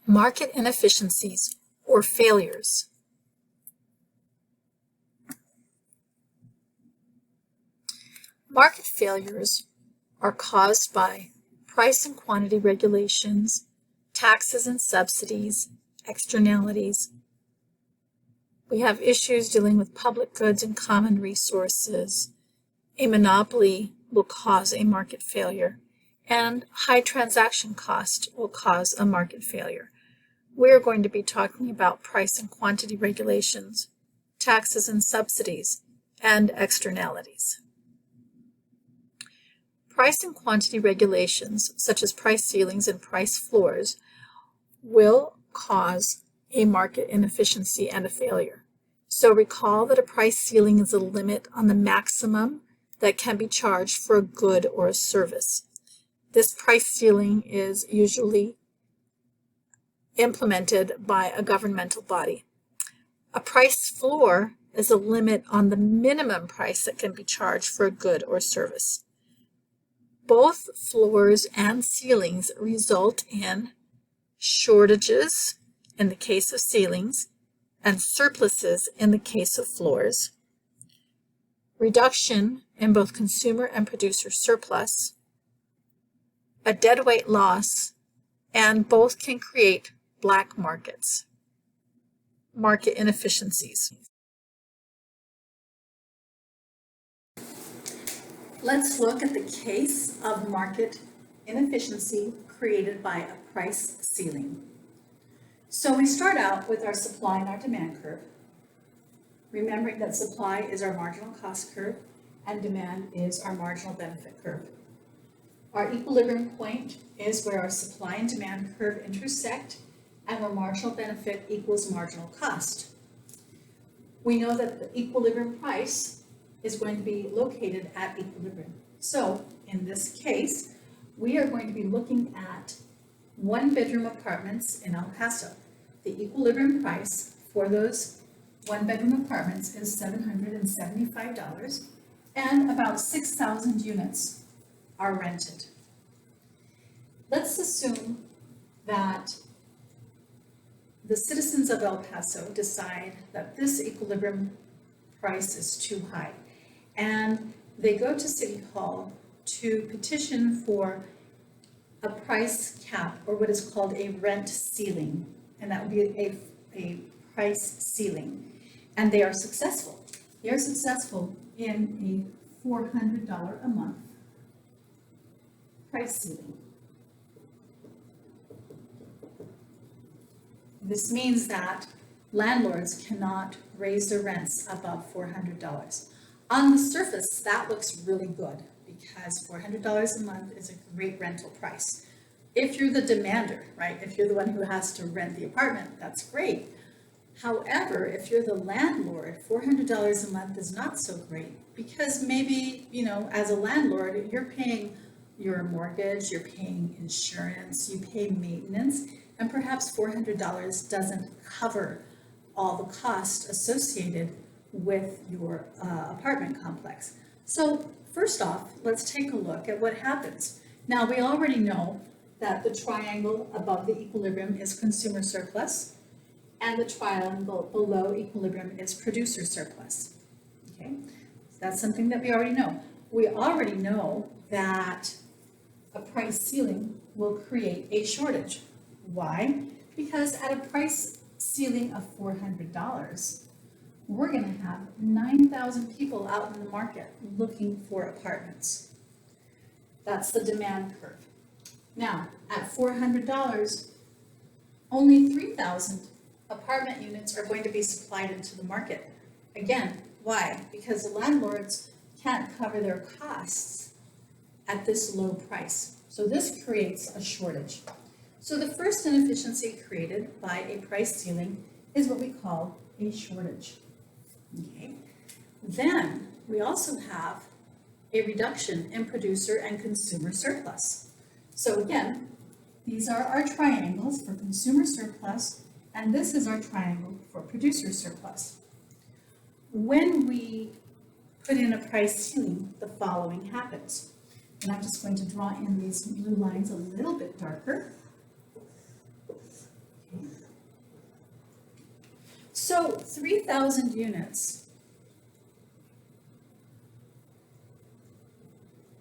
Market inefficiencies or failures. Market failures are caused by price and quantity regulations, taxes and subsidies, externalities. We have issues dealing with public goods and common resources. A monopoly will cause a market failure, and high transaction cost will cause a market failure. We're going to be talking about price and quantity regulations, taxes and subsidies, and externalities. Price and quantity regulations, such as price ceilings and price floors, will cause a market inefficiency and a failure. So recall that a price ceiling is a limit on the maximum that can be charged for a good or a service. This price ceiling is usually implemented by a governmental body. A price floor is a limit on the minimum price that can be charged for a good or service. Both floors and ceilings result in shortages in the case of ceilings and surpluses in the case of floors, reduction in both consumer and producer surplus, a deadweight loss, and both can create black markets, market inefficiencies. Let's look at the case of market inefficiency created by a price ceiling. So we start out with our supply and our demand curve, remembering that supply is our marginal cost curve and demand is our marginal benefit curve. Our equilibrium point is where our supply and demand curve intersect and where marginal benefit equals marginal cost. We know that the equilibrium price is going to be located at equilibrium. So in this case, we are going to be looking at one-bedroom apartments in El Paso. The equilibrium price for those one-bedroom apartments is $775, and about 6,000 units are rented. Let's assume that the citizens of El Paso decide that this equilibrium price is too high, and they go to City Hall to petition for a price cap, or what is called a rent ceiling, and that would be a price ceiling, and they are successful. They are successful in a $400 a month price ceiling. This means that landlords cannot raise their rents above $400. On the surface, that looks really good because $400 a month is a great rental price. If you're the demander, right, if you're the one who has to rent the apartment, that's great. However, if you're the landlord, $400 a month is not so great because maybe, as a landlord, you're paying your mortgage, you're paying insurance, you pay maintenance, and perhaps $400 doesn't cover all the costs associated with your apartment complex. So first off, let's take a look at what happens. Now, we already know that the triangle above the equilibrium is consumer surplus, and the triangle below equilibrium is producer surplus. Okay, so that's something that we already know. We already know that a price ceiling will create a shortage. Why? Because at a price ceiling of $400, we're going to have 9,000 people out in the market looking for apartments. That's the demand curve. Now, at $400, only 3,000 apartment units are going to be supplied into the market. Again, why? Because the landlords can't cover their costs at this low price. So this creates a shortage. So the first inefficiency created by a price ceiling is what we call a shortage. Okay. Then we also have a reduction in producer and consumer surplus. So again, these are our triangles for consumer surplus, and this is our triangle for producer surplus. When we put in a price ceiling, the following happens. And I'm just going to draw in these blue lines a little bit darker. So 3,000 units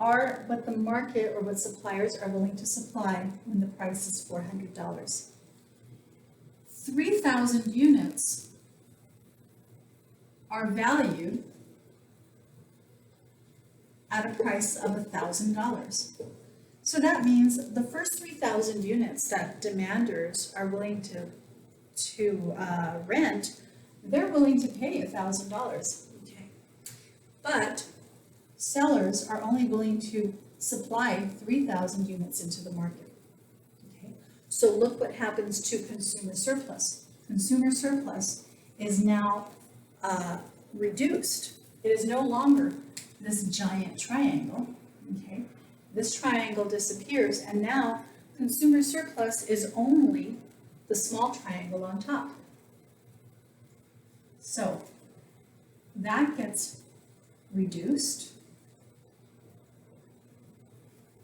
are what the market or what suppliers are willing to supply when the price is $400. 3,000 units are valued at a price of $1,000. So that means the first 3,000 units that demanders are willing to rent, they're willing to pay $1,000. Okay. But sellers are only willing to supply 3,000 units into the market. Okay. So look what happens to consumer surplus. Consumer surplus is now reduced. It is no longer this giant triangle. Okay. This triangle disappears, and now consumer surplus is only the small triangle on top. So that gets reduced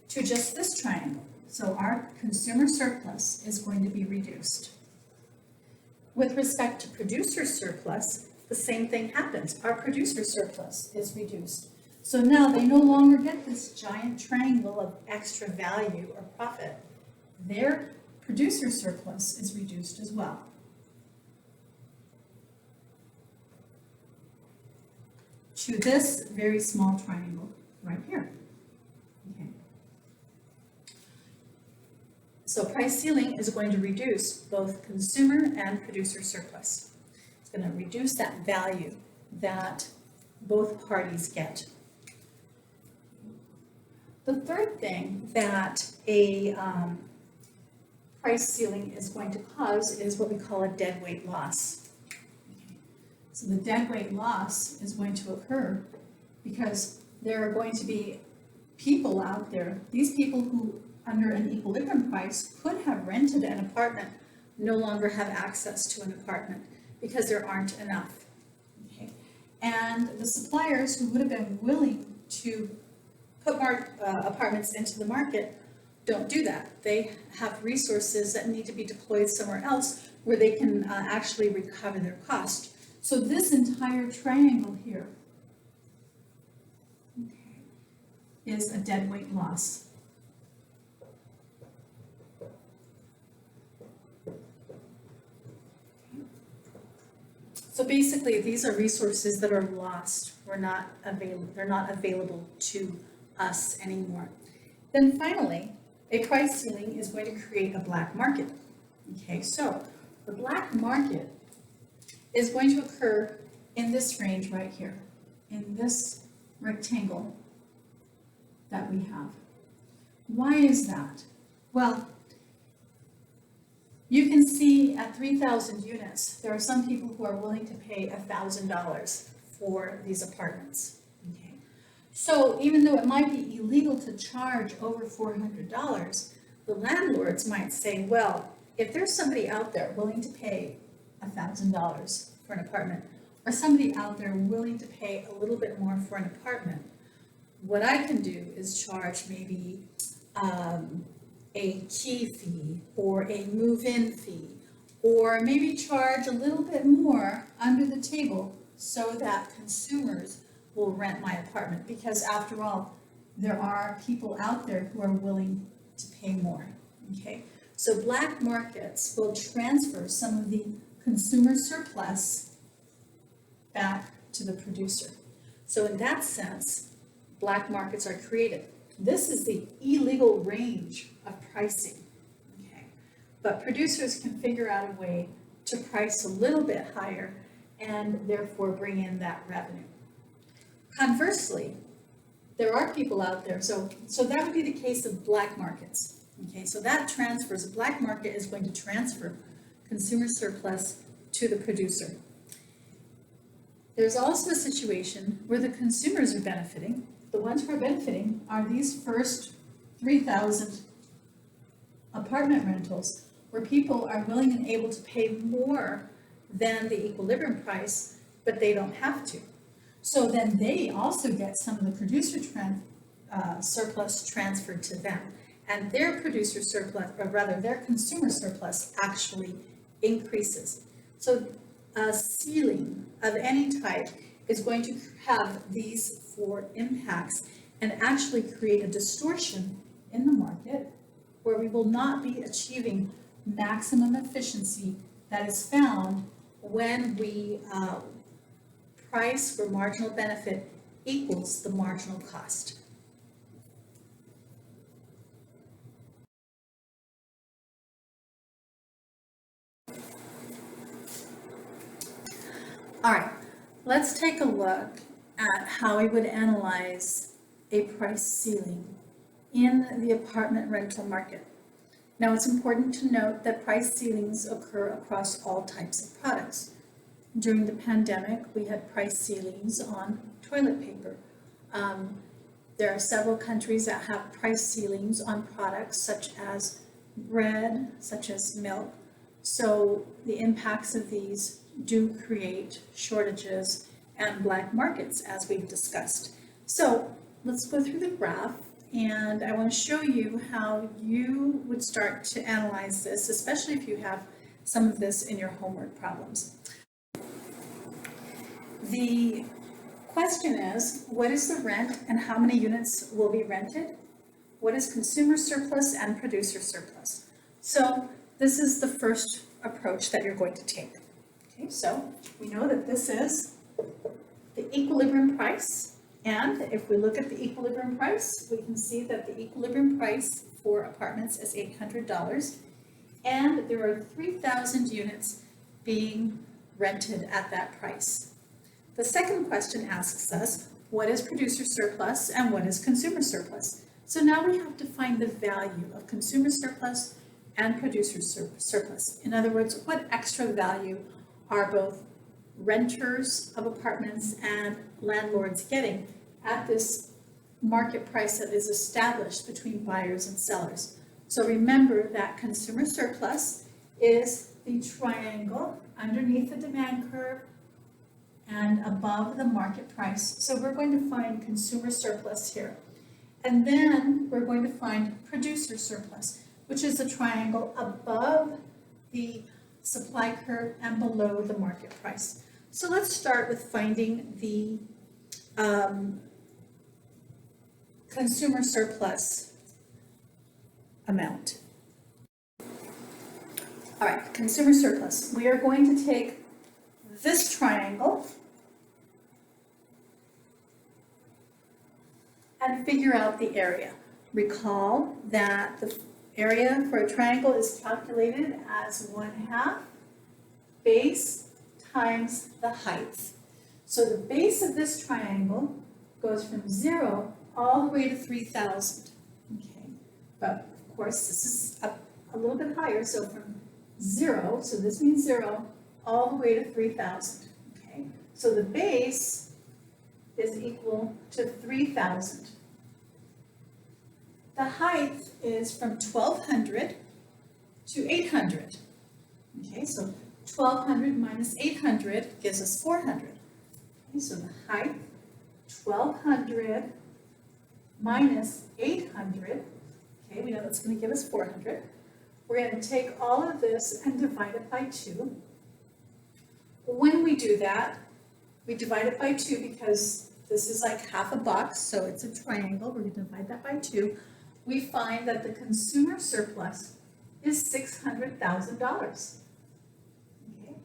to just this triangle. So our consumer surplus is going to be reduced. With respect to producer surplus, the same thing happens. Our producer surplus is reduced. So now they no longer get this giant triangle of extra value or profit. Their producer surplus is reduced as well. To this very small triangle right here. Okay. So price ceiling is going to reduce both consumer and producer surplus. It's going to reduce that value that both parties get. The third thing that a price ceiling is going to cause is what we call a deadweight loss. Okay. So the deadweight loss is going to occur because there are going to be people out there, these people who under an equilibrium price could have rented an apartment, no longer have access to an apartment because there aren't enough. Okay. And the suppliers who would have been willing to put more apartments into the market don't do that. They have resources that need to be deployed somewhere else where they can actually recover their cost. So this entire triangle here, okay, is a deadweight loss. So basically, these are resources that are lost. They're not available to us anymore. Then finally, a price ceiling is going to create a black market. Okay, so the black market is going to occur in this range right here, in this rectangle that we have. Why is that? Well, you can see at 3,000 units, there are some people who are willing to pay $1,000 for these apartments. Okay. So even though it might be illegal to charge over $400, the landlords might say, well, if there's somebody out there willing to pay $1,000 for an apartment, or somebody out there willing to pay a little bit more for an apartment, what I can do is charge maybe a key fee or a move-in fee, or maybe charge a little bit more under the table so that consumers will rent my apartment, because after all, there are people out there who are willing to pay more. Okay, so black markets will transfer some of the consumer surplus back to the producer. So in that sense, black markets are created. This is the illegal range of pricing. Okay, but producers can figure out a way to price a little bit higher and therefore bring in that revenue. Conversely, there are people out there, so that would be the case of black markets. Okay, so that transfers, a black market is going to transfer consumer surplus to the producer. There's also a situation where the consumers are benefiting. The ones who are benefiting are these first 3,000 apartment rentals where people are willing and able to pay more than the equilibrium price, but they don't have to. So then they also get some of the producer surplus transferred to them. And their producer surplus, or rather their consumer surplus, actually increases. So a ceiling of any type is going to have these four impacts and actually create a distortion in the market where we will not be achieving maximum efficiency that is found when we price where marginal benefit equals the marginal cost. All right, let's take a look at how we would analyze a price ceiling in the apartment rental market. Now, it's important to note that price ceilings occur across all types of products. During the pandemic, we had price ceilings on toilet paper. There are several countries that have price ceilings on products such as bread, such as milk. So the impacts of these do create shortages and black markets, as we've discussed. So let's go through the graph, and I want to show you how you would start to analyze this, especially if you have some of this in your homework problems. The question is, what is the rent and how many units will be rented? What is consumer surplus and producer surplus? So this is the first approach that you're going to take. Okay, so we know that this is the equilibrium price, and if we look at the equilibrium price, we can see that the equilibrium price for apartments is $800, and there are 3,000 units being rented at that price. The second question asks us, what is producer surplus and what is consumer surplus? So now we have to find the value of consumer surplus and producer surplus. In other words, what extra value are both renters of apartments and landlords getting at this market price that is established between buyers and sellers? So remember that consumer surplus is the triangle underneath the demand curve and above the market price. So we're going to find consumer surplus here. And then we're going to find producer surplus, which is the triangle above the supply curve and below the market price. So let's start with finding the consumer surplus amount. All right, consumer surplus. We are going to take this triangle and figure out the area. Recall that the area for a triangle is calculated as 1/2 base times the height. So the base of this triangle goes from 0 all the way to 3,000. Okay, but of course this is up a little bit higher, so from 0, so this means 0, all the way to 3,000. Okay, so the base is equal to 3,000. The height is from 1,200 to 800. Okay, so 1,200 minus 800 gives us 400. Okay, so the height, 1,200 minus 800, okay, we know that's going to give us 400. We're going to take all of this and divide it by 2. When we do that, we divide it by 2 because this is like half a box, so it's a triangle. We're going to divide that by 2. We find that the consumer surplus is $600,000. Okay?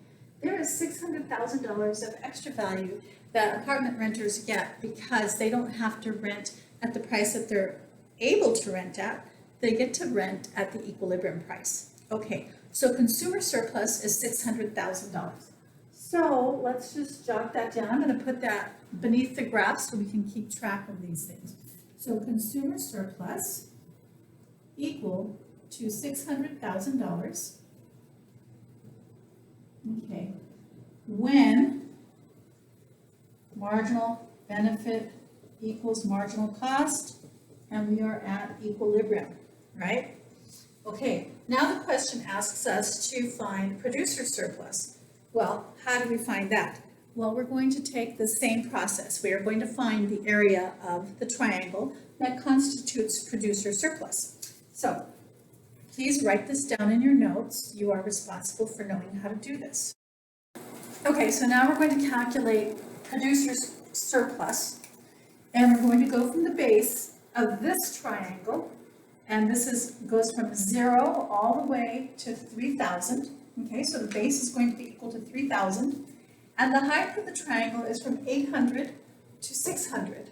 There is $600,000 of extra value that apartment renters get because they don't have to rent at the price that they're able to rent at. They get to rent at the equilibrium price. Okay, so consumer surplus is $600,000. So let's just jot that down. I'm going to put that beneath the graph so we can keep track of these things. So consumer surplus equal to $600,000. Okay, when marginal benefit equals marginal cost, and we are at equilibrium, right? Okay, now the question asks us to find producer surplus. Well, how do we find that? Well, we're going to take the same process. We are going to find the area of the triangle that constitutes producer surplus. So, please write this down in your notes. You are responsible for knowing how to do this. Okay, so now we're going to calculate producer's surplus, and we're going to go from the base of this triangle, and goes from 0 all the way to 3,000. Okay, so the base is going to be equal to 3,000, and the height of the triangle is from 800 to 600.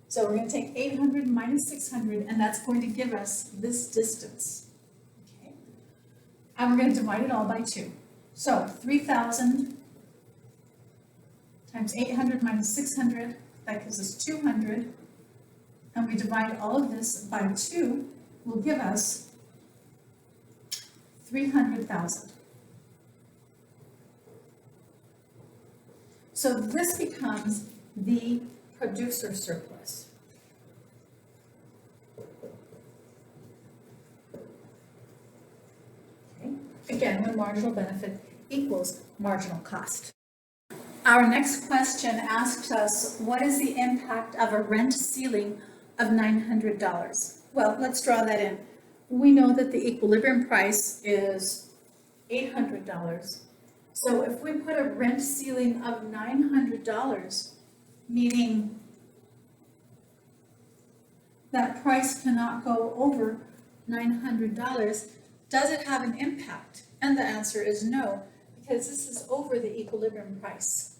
So we're going to take 800 minus 600, and that's going to give us this distance. Okay, and we're going to divide it all by 2. So 3,000 times 800 minus 600, that gives us 200, and we divide all of this by 2, will give us 300,000. So this becomes the producer surplus. Okay. Again, when marginal benefit equals marginal cost. Our next question asks us, what is the impact of a rent ceiling of $900? Well, let's draw that in. We know that the equilibrium price is $800. So if we put a rent ceiling of $900, meaning that price cannot go over $900, does it have an impact? And the answer is no, because this is over the equilibrium price.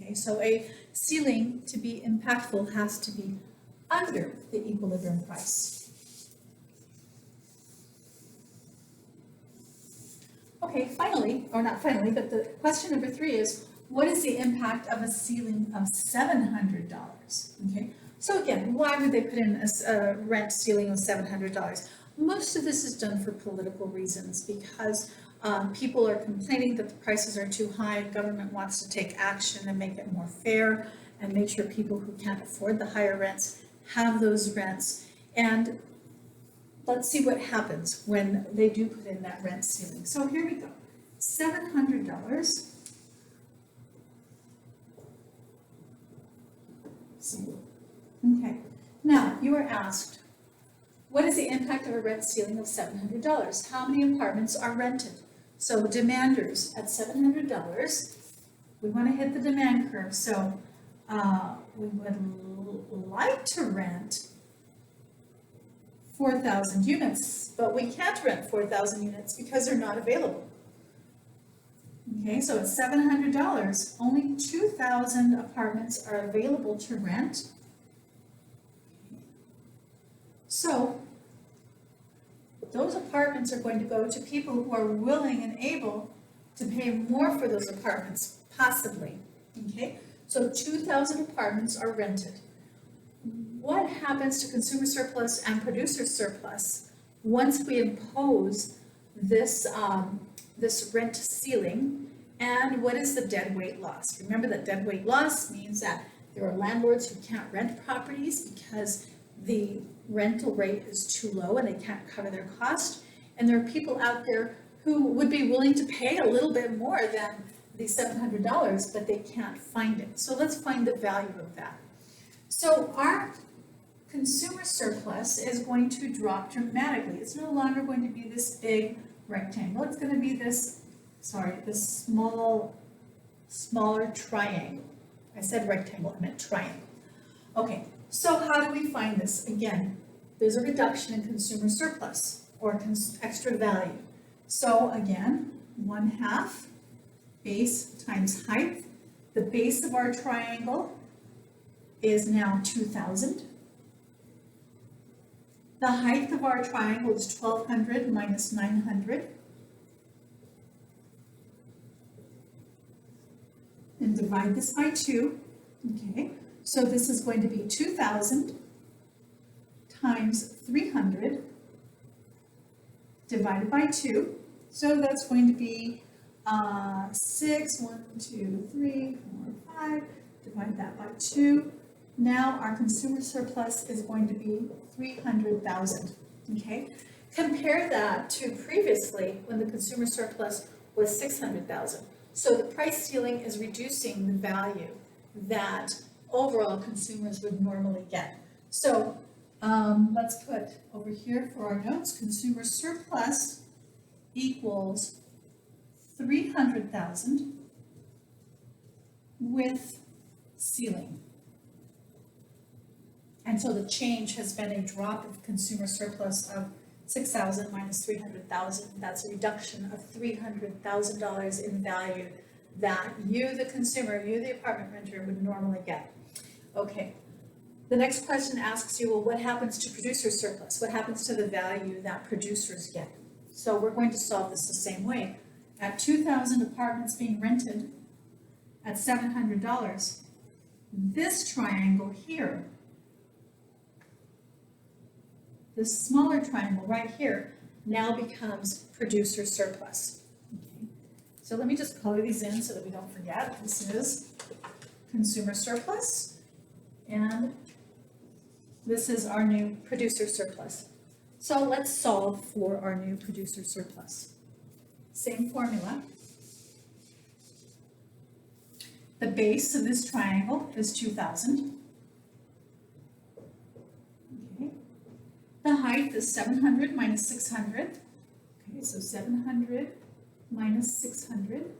Okay, so a ceiling to be impactful has to be under the equilibrium price. Okay, finally, or not finally, but the question number 3 is, what is the impact of a ceiling of $700? Okay, so again, why would they put in a rent ceiling of $700? Most of this is done for political reasons, because people are complaining that the prices are too high. Government wants to take action and make it more fair and make sure people who can't afford the higher rents have those rents. And let's see what happens when they do put in that rent ceiling. So here we go, $700. Okay, now you are asked, what is the impact of a rent ceiling of $700? How many apartments are rented? So demanders at $700, we want to hit the demand curve. So we would like to rent 4,000 units, but we can't rent 4,000 units because they're not available. Okay, so at $700, only 2,000 apartments are available to rent. So those apartments are going to go to people who are willing and able to pay more for those apartments, possibly. Okay, so 2,000 apartments are rented. What happens to consumer surplus and producer surplus once we impose this, this rent ceiling, and what is the deadweight loss? Remember that deadweight loss means that there are landlords who can't rent properties because the rental rate is too low and they can't cover their cost. And there are people out there who would be willing to pay a little bit more than the $700, but they can't find it. So let's find the value of that. So our consumer surplus is going to drop dramatically. It's no longer going to be this big rectangle. It's going to be this, this smaller triangle. I said rectangle, I meant triangle. Okay, so how do we find this? Again, there's a reduction in consumer surplus or extra value. So again, 1/2 base times height. The base of our triangle is now 2,000. The height of our triangle is 1,200 minus 900. And divide this by 2. Okay, so this is going to be 2,000 times 300 divided by 2. So that's going to be 6, 1, 2, 3, 4, 5. Divide that by 2. Now our consumer surplus is going to be 300,000. Okay, compare that to previously when the consumer surplus was 600,000. So the price ceiling is reducing the value that overall consumers would normally get. So let's put over here for our notes, consumer surplus equals 300,000 with ceiling. And so the change has been a drop of consumer surplus of 6,000 minus 300,000. That's a reduction of $300,000 in value that you, the consumer, you, the apartment renter, would normally get. Okay. The next question asks you, well, what happens to producer surplus? What happens to the value that producers get? So we're going to solve this the same way. At 2,000 apartments being rented at $700, this triangle here, this smaller triangle right here, now becomes producer surplus. Okay. So let me just color these in so that we don't forget. This is consumer surplus, and this is our new producer surplus. So let's solve for our new producer surplus. Same formula. The base of this triangle is 2,000. Okay. The height is 700 minus 600. Okay, so 700 minus 600.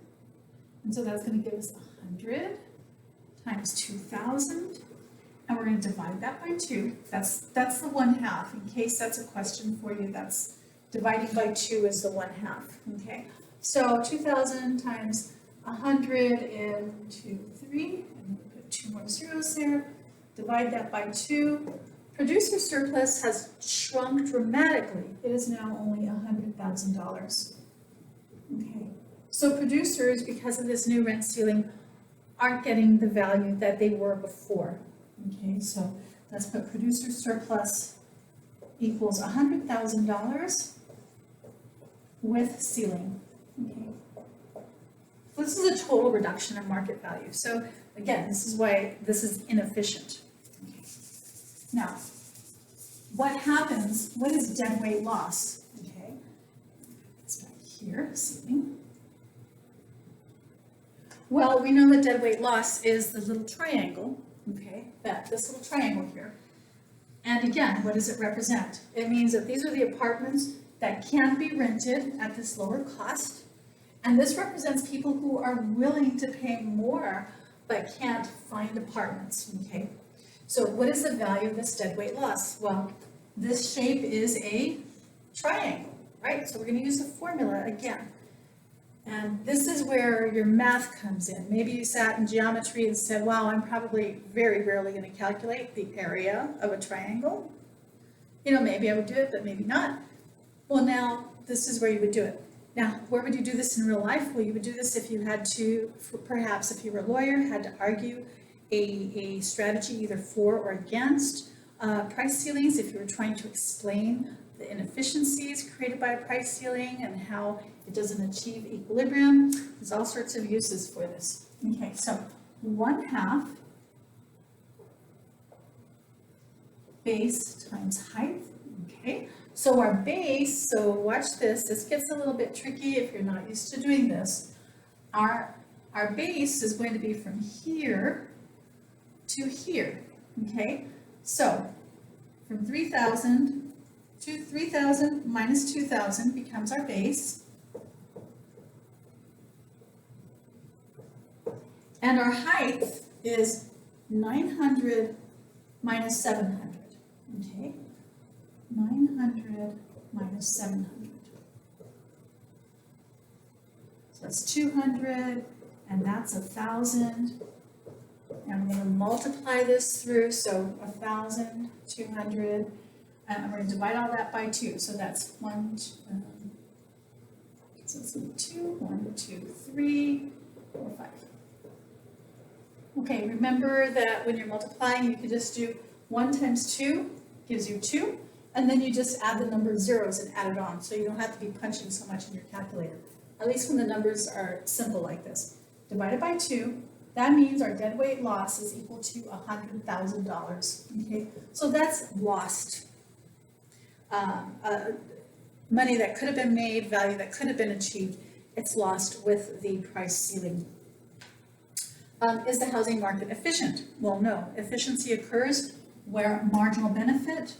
And so that's going to give us 100 times 2,000. And we're going to divide that by 2. That's the 1/2. In case that's a question for you, that's dividing by 2 is the 1/2. Okay, so 2,000 times 100 and 2, 3, and then we put 2 more zeros there. Divide that by 2. Producer surplus has shrunk dramatically. It is now only $100,000. Okay, so producers, because of this new rent ceiling, aren't getting the value that they were before. Okay, so let's put producer surplus equals $100,000 with ceiling. Okay. This is a total reduction in market value. So again, this is why this is inefficient. Okay. Now, what happens, what is dead weight loss? Okay, it's back here, ceiling. Well, we know that dead weight loss is the little triangle, okay, this little triangle here. And again, what does it represent? It means that these are the apartments that can't be rented at this lower cost. And this represents people who are willing to pay more but can't find apartments, okay? So what is the value of this dead weight loss? Well, this shape is a triangle, right? So we're going to use the formula again. And this is where your math comes in. Maybe you sat in geometry and said, wow, I'm probably very rarely going to calculate the area of a triangle. You know, maybe I would do it, but maybe not. Well, now this is where you would do it. Now, where would you do this in real life? Well, you would do this if you had to, perhaps if you were a lawyer, had to argue a strategy either for or against price ceilings, if you were trying to explain the inefficiencies created by a price ceiling and how it doesn't achieve equilibrium. There's all sorts of uses for this. Okay, so 1/2 base times height. Okay, so our base, so watch this, this gets a little bit tricky if you're not used to doing this. Our base is going to be from here to here. Okay, so from 3,000 to 3,000 minus 2,000 becomes our base. And our height is 900 minus 700, okay? 900 minus 700. So that's 200, and that's 1,000. And I'm going to multiply this through, so 1,000, 200, and I'm going to divide all that by 2. So that's 1, so it's going to be 2, 1, 2, 3, 4, 5. Okay, remember that when you're multiplying, you can just do 1 times 2 gives you 2, and then you just add the number of zeros and add it on, so you don't have to be punching so much in your calculator, at least when the numbers are simple like this. Divided by 2, that means our dead weight loss is equal to $100,000, okay? So that's lost. Money that could have been made, value that could have been achieved, it's lost with the price ceiling. Is the housing market efficient? Well, no. Efficiency occurs where marginal benefit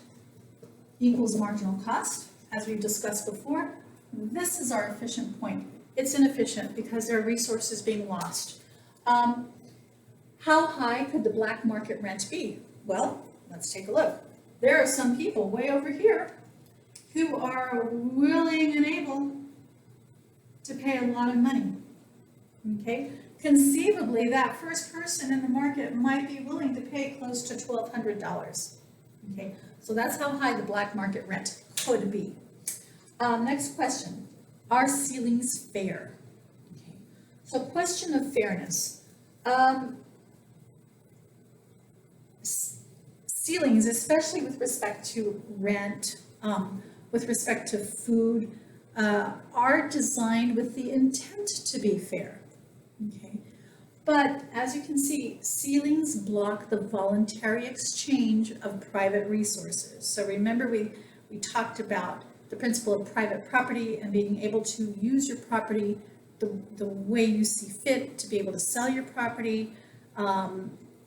equals marginal cost, as we've discussed before. This is our efficient point. It's inefficient because there are resources being lost. How high could the black market rent be? Well, let's take a look. There are some people way over here who are willing and able to pay a lot of money. Okay, conceivably, that first person in the market might be willing to pay close to $1,200. Okay, so that's how high the black market rent could be. Next question, are ceilings fair? Okay, so question of fairness. Ceilings, especially with respect to rent, with respect to food, are designed with the intent to be fair. Okay, but as you can see, ceilings block the voluntary exchange of private resources. So remember, we talked about the principle of private property and being able to use your property the way you see fit, to be able to sell your property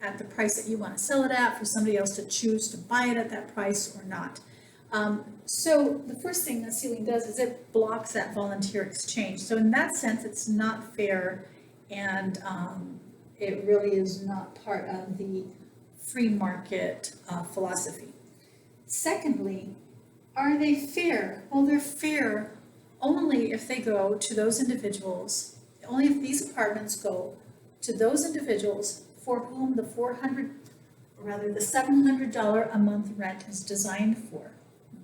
at the price that you want to sell it at, for somebody else to choose to buy it at that price or not. So the first thing a ceiling does is it blocks that volunteer exchange. So in that sense, it's not fair, and it really is not part of the free market philosophy. Secondly, are they fair? Well, they're fair only if they go to those individuals, only if these apartments go to those individuals for whom the $700 a month rent is designed for.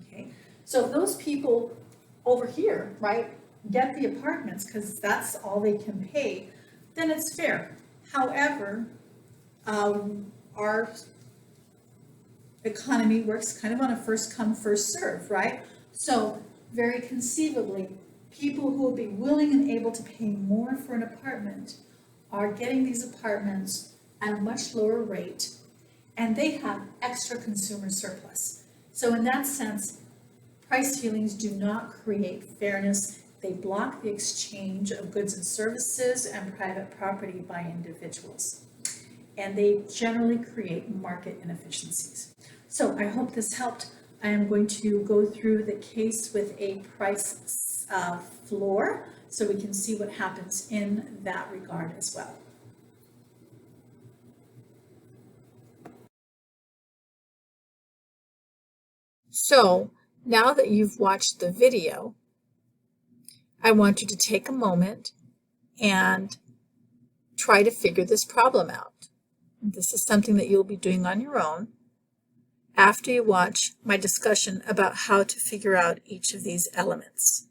Okay, so if those people over here, right, get the apartments because that's all they can pay, then it's fair. However, our economy works kind of on a first come, first serve, right? So very conceivably, people who will be willing and able to pay more for an apartment are getting these apartments at a much lower rate, and they have extra consumer surplus. So in that sense, price ceilings do not create fairness. They block the exchange of goods and services and private property by individuals. And they generally create market inefficiencies. So I hope this helped. I am going to go through the case with a price floor so we can see what happens in that regard as well. So now that you've watched the video, I want you to take a moment and try to figure this problem out. This is something that you'll be doing on your own after you watch my discussion about how to figure out each of these elements.